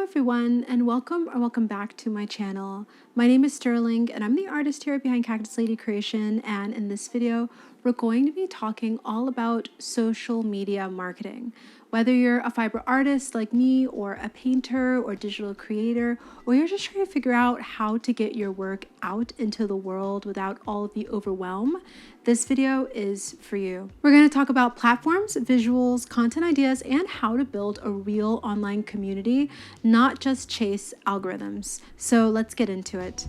everyone, and welcome back to my channel. My name is Sterling and I'm the artist here behind Cactus Lady Creation, and in this video we're going to be talking all about social media marketing. Whether you're a fiber artist like me, or a painter or digital creator, or you're just trying to figure out how to get your work out into the world without all of the overwhelm, this video is for you. We're going to talk about platforms, visuals, content ideas, and how to build a real online community, not just chase algorithms. So let's get into it.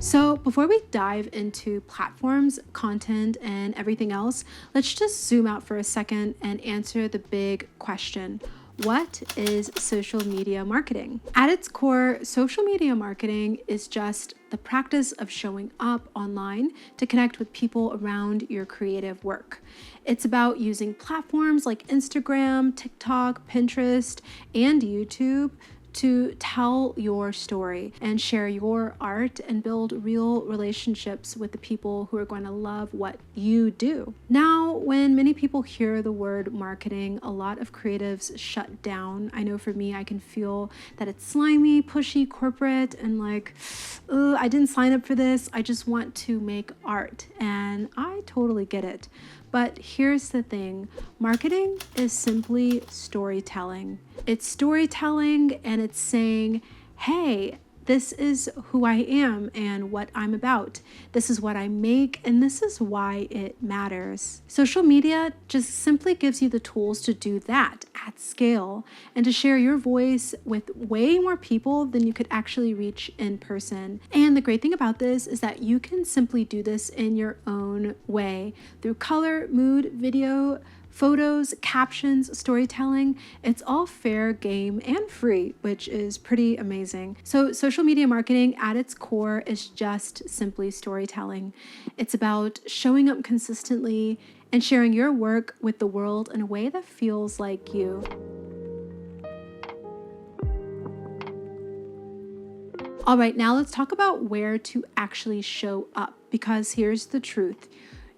So before we dive into platforms, content, and everything else, let's just zoom out for a second and answer the big question. What is social media marketing? At its core, social media marketing is just the practice of showing up online to connect with people around your creative work. It's about using platforms like Instagram, TikTok, Pinterest, and YouTube to tell your story and share your art and build real relationships with the people who are going to love what you do. Now, when many people hear the word marketing, a lot of creatives shut down. I know for me, I can feel that it's slimy, pushy, corporate, and like, I didn't sign up for this. I just want to make art. And I totally get it. But here's the thing, marketing is simply storytelling. It's storytelling, and it's saying, hey, this is who I am and what I'm about. This is what I make, and this is why it matters. Social media just simply gives you the tools to do that at scale and to share your voice with way more people than you could actually reach in person. And the great thing about this is that you can simply do this in your own way through color, mood, video, photos, captions, storytelling. It's all fair game and free, which is pretty amazing. So social media marketing at its core is just simply storytelling. It's about showing up consistently and sharing your work with the world in a way that feels like you. All right, now let's talk about where to actually show up, because here's the truth.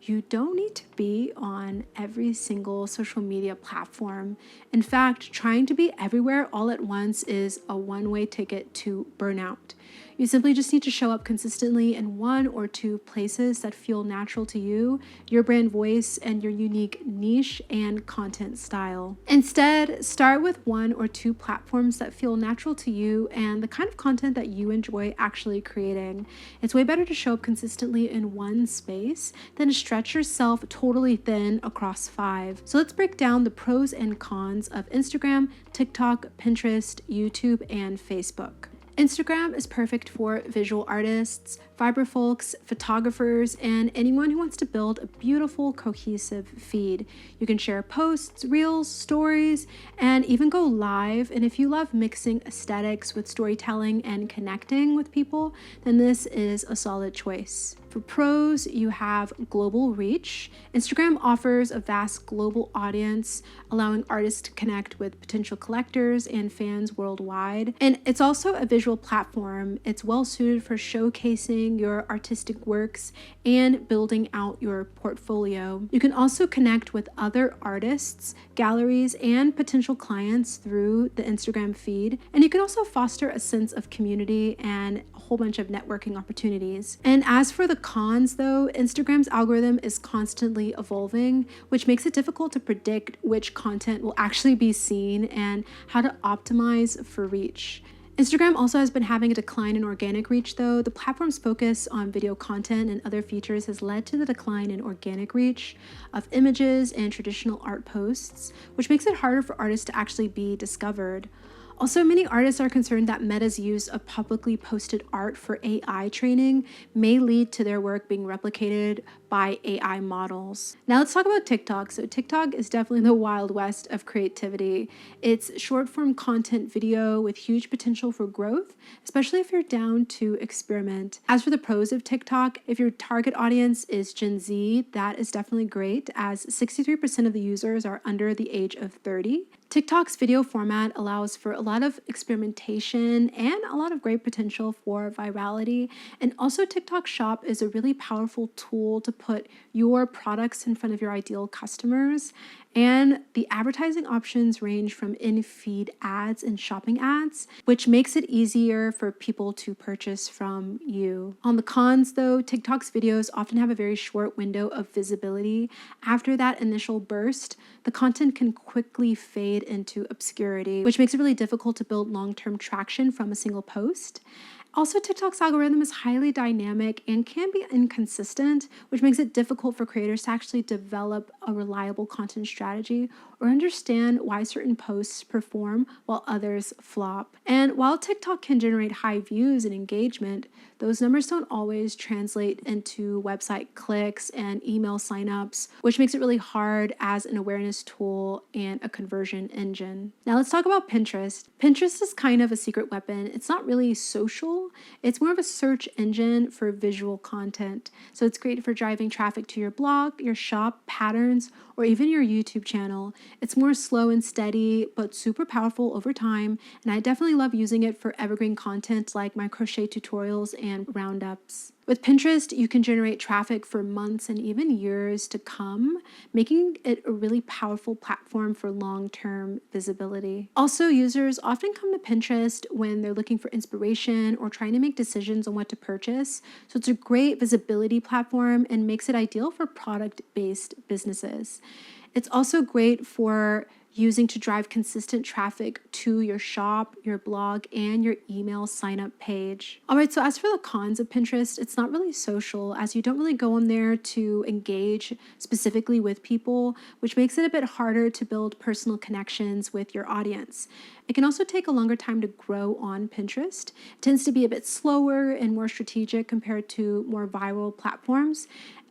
You don't need to be on every single social media platform. In fact, trying to be everywhere all at once is a one-way ticket to burnout. You simply just need to show up consistently in one or two places that feel natural to you, your brand voice, and your unique niche and content style. Instead, start with one or two platforms that feel natural to you and the kind of content that you enjoy actually creating. It's way better to show up consistently in one space than to stretch yourself totally thin across 5. So let's break down the pros and cons of Instagram, TikTok, Pinterest, YouTube, and Facebook. Instagram is perfect for visual artists, fiber folks, photographers, and anyone who wants to build a beautiful, cohesive feed. You can share posts, reels, stories, and even go live. And if you love mixing aesthetics with storytelling and connecting with people, then this is a solid choice. For pros, you have global reach. Instagram offers a vast global audience, allowing artists to connect with potential collectors and fans worldwide. And it's also a visual platform. It's well suited for showcasing your artistic works and building out your portfolio. You can also connect with other artists, galleries, and potential clients through the Instagram feed. And you can also foster a sense of community and a whole bunch of networking opportunities. And as for the cons, though, Instagram's algorithm is constantly evolving, which makes it difficult to predict which content will actually be seen and how to optimize for reach. Instagram also has been having a decline in organic reach, though. The platform's focus on video content and other features has led to the decline in organic reach of images and traditional art posts, which makes it harder for artists to actually be discovered. Also, many artists are concerned that Meta's use of publicly posted art for AI training may lead to their work being replicated by AI models. Now let's talk about TikTok. So TikTok is definitely the Wild West of creativity. It's short form content video with huge potential for growth, especially if you're down to experiment. As for the pros of TikTok, if your target audience is Gen Z, that is definitely great, as 63% of the users are under the age of 30. TikTok's video format allows for a lot of experimentation and a lot of great potential for virality. And also, TikTok Shop is a really powerful tool to put your products in front of your ideal customers. And the advertising options range from in feed ads and shopping ads, which makes it easier for people to purchase from you. On the cons, though, TikTok's videos often have a very short window of visibility. After that initial burst, the content can quickly fade into obscurity, which makes it really difficult to build long-term traction from a single post. Also, TikTok's algorithm is highly dynamic and can be inconsistent, which makes it difficult for creators to actually develop a reliable content strategy or understand why certain posts perform while others flop. And while TikTok can generate high views and engagement, those numbers don't always translate into website clicks and email signups, which makes it really hard as an awareness tool and a conversion engine. Now let's talk about Pinterest. Pinterest is kind of a secret weapon. It's not really social. It's more of a search engine for visual content. So it's great for driving traffic to your blog, your shop, patterns, or even your YouTube channel. It's more slow and steady, but super powerful over time. And I definitely love using it for evergreen content like my crochet tutorials and roundups. With Pinterest, you can generate traffic for months and even years to come, making it a really powerful platform for long-term visibility. Also, users often come to Pinterest when they're looking for inspiration or trying to make decisions on what to purchase. So it's a great visibility platform and makes it ideal for product-based businesses. It's also great for using to drive consistent traffic to your shop, your blog, and your email sign up page. All right, so as for the cons of Pinterest, it's not really social as you don't really go on there to engage specifically with people, which makes it a bit harder to build personal connections with your audience. It can also take a longer time to grow on Pinterest. It tends to be a bit slower and more strategic compared to more viral platforms,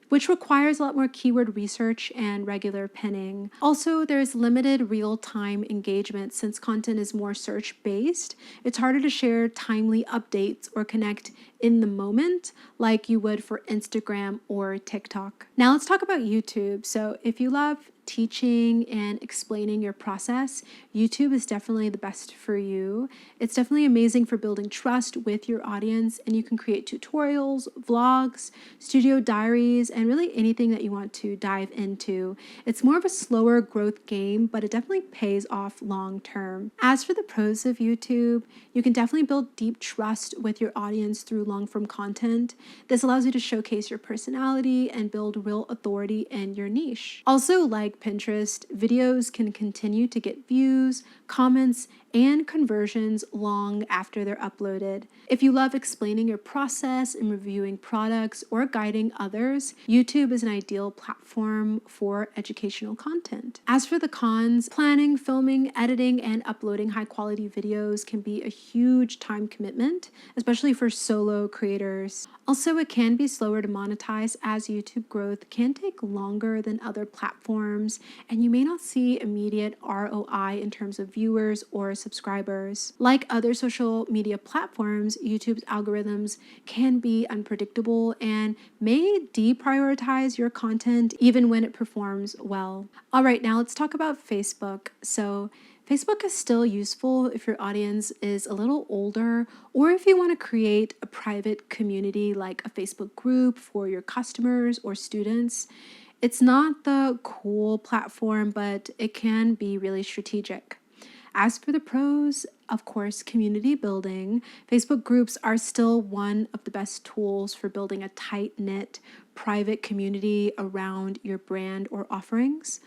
which requires a lot more keyword research and regular pinning. Also, there's limited real-time engagement since content is more search-based. It's harder to share timely updates or connect in the moment like you would for Instagram or TikTok. Now let's talk about YouTube. So if you love teaching and explaining your process, YouTube is definitely the best for you. It's definitely amazing for building trust with your audience, and you can create tutorials, vlogs, studio diaries, and really anything that you want to dive into. It's more of a slower growth game, but it definitely pays off long term. As for the pros of YouTube, you can definitely build deep trust with your audience through long form content. This allows you to showcase your personality and build real authority in your niche. Also, like Pinterest, videos can continue to get views, comments, and conversions long after they're uploaded. If you love explaining your process and reviewing products or guiding others, YouTube is an ideal platform for educational content. As for the cons, planning, filming, editing, and uploading high quality videos can be a huge time commitment, especially for solo creators. Also, it can be slower to monetize as YouTube growth can take longer than other platforms, and you may not see immediate ROI in terms of viewers or subscribers. Like other social media platforms, YouTube's algorithms can be unpredictable and may deprioritize your content even when it performs well. All right, now let's talk about Facebook. So Facebook is still useful if your audience is a little older or if you want to create a private community like a Facebook group for your customers or students. It's not the cool platform, but it can be really strategic. As for the pros, of course, community building. Facebook groups are still one of the best tools for building a tight-knit private community around your brand or offerings.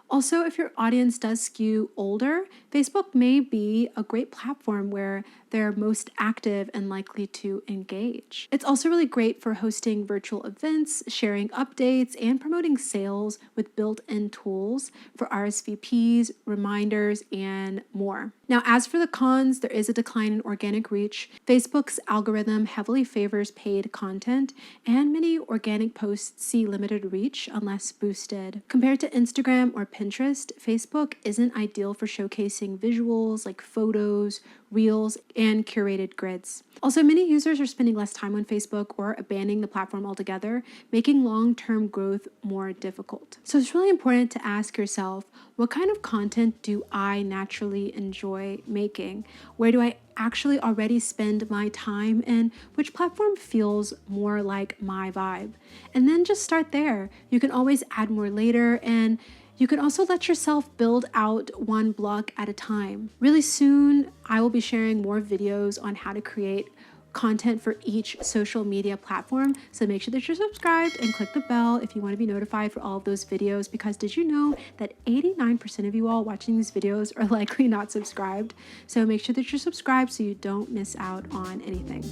Also, if your audience does skew older, Facebook may be a great platform where they're most active and likely to engage. It's also really great for hosting virtual events, sharing updates, and promoting sales with built-in tools for RSVPs, reminders, and more. Now, as for the cons, there is a decline in organic reach. Facebook's algorithm heavily favors paid content, and many organic posts see limited reach unless boosted. Compared to Instagram or Pinterest, Facebook isn't ideal for showcasing visuals like photos, reels, and curated grids. Also, many users are spending less time on Facebook or abandoning the platform altogether, making long-term growth more difficult. So it's really important to ask yourself, what kind of content do I naturally enjoy making? Where do I actually already spend my time, and which platform feels more like my vibe? And then just start there. You can always add more later, and you can also let yourself build out one block at a time. Really soon, I will be sharing more videos on how to create content for each social media platform. So make sure that you're subscribed and click the bell if you want to be notified for all of those videos, because did you know that 89% of you all watching these videos are likely not subscribed? So make sure that you're subscribed so you don't miss out on anything.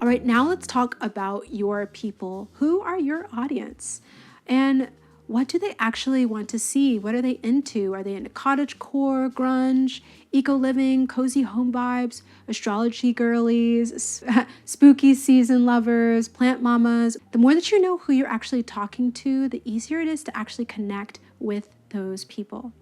All right, now let's talk about your people. Who are your audience? And what do they actually want to see? What are they into? Are they into cottagecore, grunge, eco-living, cozy home vibes, astrology girlies, spooky season lovers, plant mamas? The more that you know who you're actually talking to, the easier it is to actually connect with those people.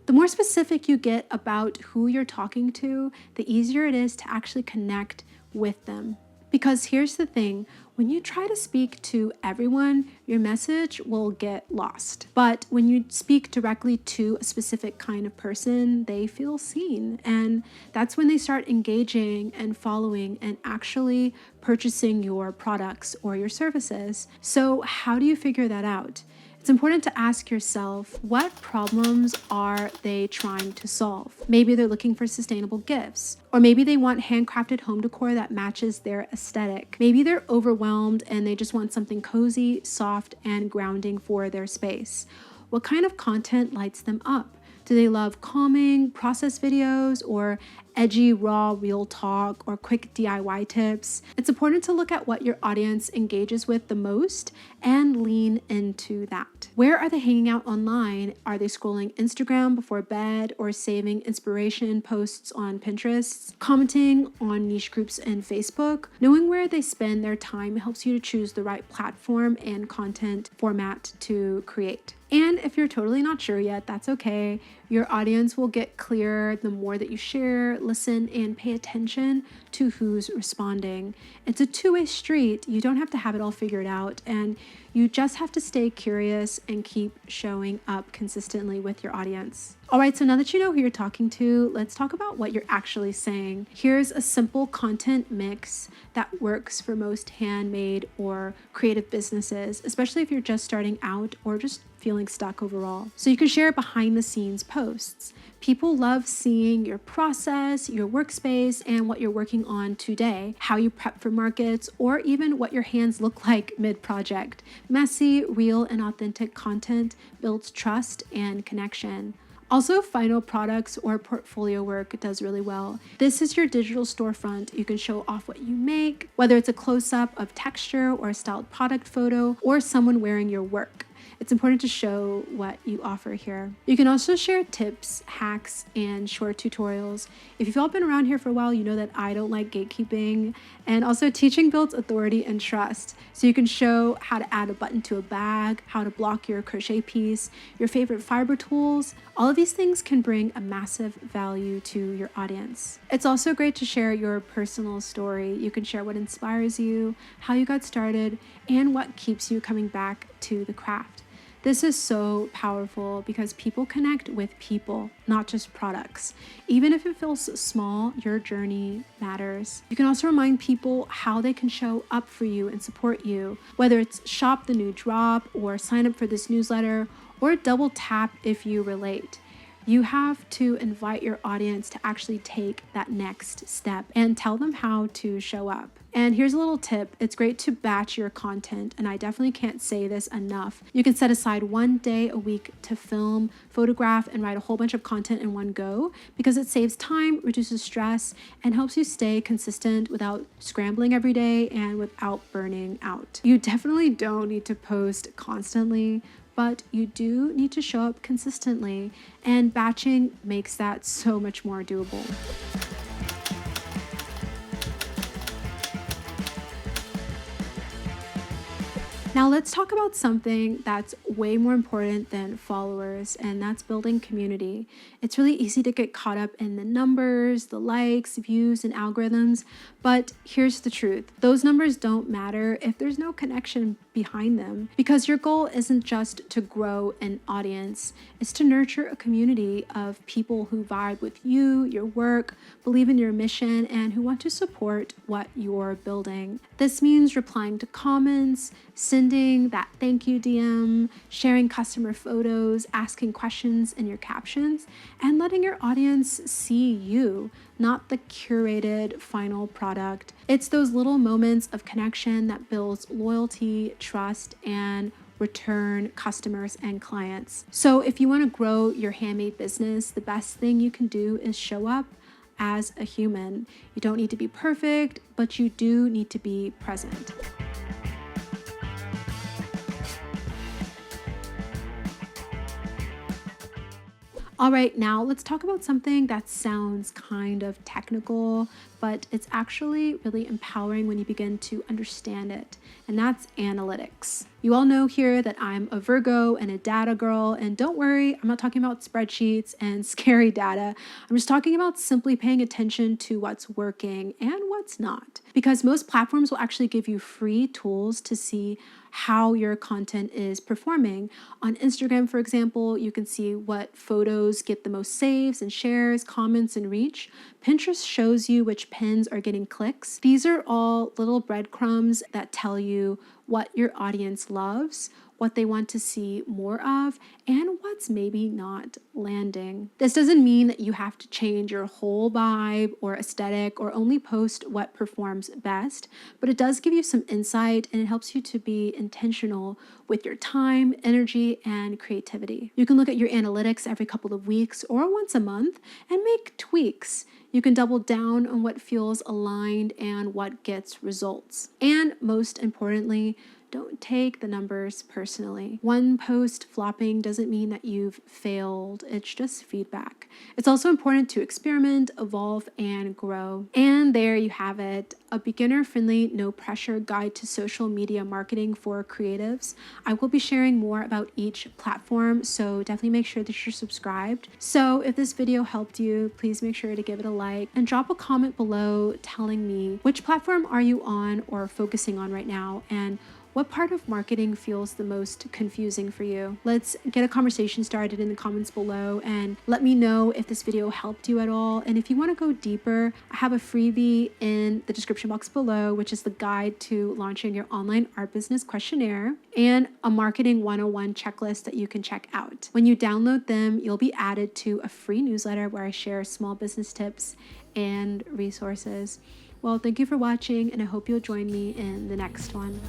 The more specific you get about who you're talking to, the easier it is to actually connect with them. Because here's the thing, when you try to speak to everyone, your message will get lost. But when you speak directly to a specific kind of person, they feel seen. And that's when they start engaging and following and actually purchasing your products or your services. So how do you figure that out? It's important to ask yourself, what problems are they trying to solve? Maybe they're looking for sustainable gifts, or maybe they want handcrafted home decor that matches their aesthetic. Maybe they're overwhelmed and they just want something cozy, soft, and grounding for their space. What kind of content lights them up? Do they love calming process videos, or edgy, raw, real talk, or quick DIY tips? It's important to look at what your audience engages with the most and lean into that. Where are they hanging out online? Are they scrolling Instagram before bed, or saving inspiration posts on Pinterest, commenting on niche groups in Facebook? Knowing where they spend their time helps you to choose the right platform and content format to create. And if you're totally not sure yet, that's okay. Your audience will get clearer the more that you share, listen, and pay attention to who's responding. It's a two-way street. You don't have to have it all figured out, and you just have to stay curious and keep showing up consistently with your audience. All right, so now that you know who you're talking to, let's talk about what you're actually saying. Here's a simple content mix that works for most handmade or creative businesses, especially if you're just starting out or just feeling stuck overall. So you can share behind the scenes posts. People love seeing your process, your workspace, and what you're working on today, how you prep for markets, or even what your hands look like mid-project. Messy, real, and authentic content builds trust and connection. Also, final products or portfolio work does really well. This is your digital storefront. You can show off what you make, whether it's a close-up of texture or a styled product photo, or someone wearing your work. It's important to show what you offer here. You can also share tips, hacks, and short tutorials. If you've all been around here for a while, you know that I don't like gatekeeping. And also, teaching builds authority and trust. So you can show how to add a button to a bag, how to block your crochet piece, your favorite fiber tools. All of these things can bring a massive value to your audience. It's also great to share your personal story. You can share what inspires you, how you got started, and what keeps you coming back to the craft. This is so powerful because people connect with people, not just products. Even if it feels small, your journey matters. You can also remind people how they can show up for you and support you, whether it's shop the new drop, or sign up for this newsletter, or double tap if you relate. You have to invite your audience to actually take that next step and tell them how to show up. And here's a little tip. It's great to batch your content, and I definitely can't say this enough. You can set aside one day a week to film, photograph, and write a whole bunch of content in one go, because it saves time, reduces stress, and helps you stay consistent without scrambling every day and without burning out. You definitely don't need to post constantly, but you do need to show up consistently, and batching makes that so much more doable. Now let's talk about something that's way more important than followers, and that's building community. It's really easy to get caught up in the numbers, the likes, views, and algorithms, but here's the truth. Those numbers don't matter if there's no connection behind them, because your goal isn't just to grow an audience, it's to nurture a community of people who vibe with you, your work, believe in your mission, and who want to support what you're building. This means replying to comments, sending that thank you DM, sharing customer photos, asking questions in your captions, and letting your audience see you, not the curated final product. It's those little moments of connection that builds loyalty, trust, and return customers and clients. So if you want to grow your handmade business, the best thing you can do is show up as a human. You don't need to be perfect, but you do need to be present. All right, now let's talk about something that sounds kind of technical, but it's actually really empowering when you begin to understand it, and that's analytics. You all know here that I'm a Virgo and a data girl, and don't worry, I'm not talking about spreadsheets and scary data. I'm just talking about simply paying attention to what's working and what's not, because most platforms will actually give you free tools to see how your content is performing. On Instagram, for example, you can see what photos get the most saves and shares, comments, and reach. Pinterest shows you which pins are getting clicks. These are all little breadcrumbs that tell you what your audience loves, what they want to see more of, and what's maybe not landing. This doesn't mean that you have to change your whole vibe or aesthetic or only post what performs best, but it does give you some insight, and it helps you to be intentional with your time, energy, and creativity. You can look at your analytics every couple of weeks or once a month and make tweaks. You can double down on what feels aligned and what gets results. And most importantly, don't take the numbers personally. One post flopping doesn't mean that you've failed. It's just feedback. It's also important to experiment, evolve, and grow. And there you have it, a beginner-friendly, no-pressure guide to social media marketing for creatives. I will be sharing more about each platform, so definitely make sure that you're subscribed. So if this video helped you, please make sure to give it a like and drop a comment below telling me which platform are you on or focusing on right now, and what part of marketing feels the most confusing for you? Let's get a conversation started in the comments below, and let me know if this video helped you at all. And if you want to go deeper, I have a freebie in the description box below, which is the guide to launching your online art business questionnaire and a marketing 101 checklist that you can check out. When you download them, you'll be added to a free newsletter where I share small business tips and resources. Well, thank you for watching, and I hope you'll join me in the next one.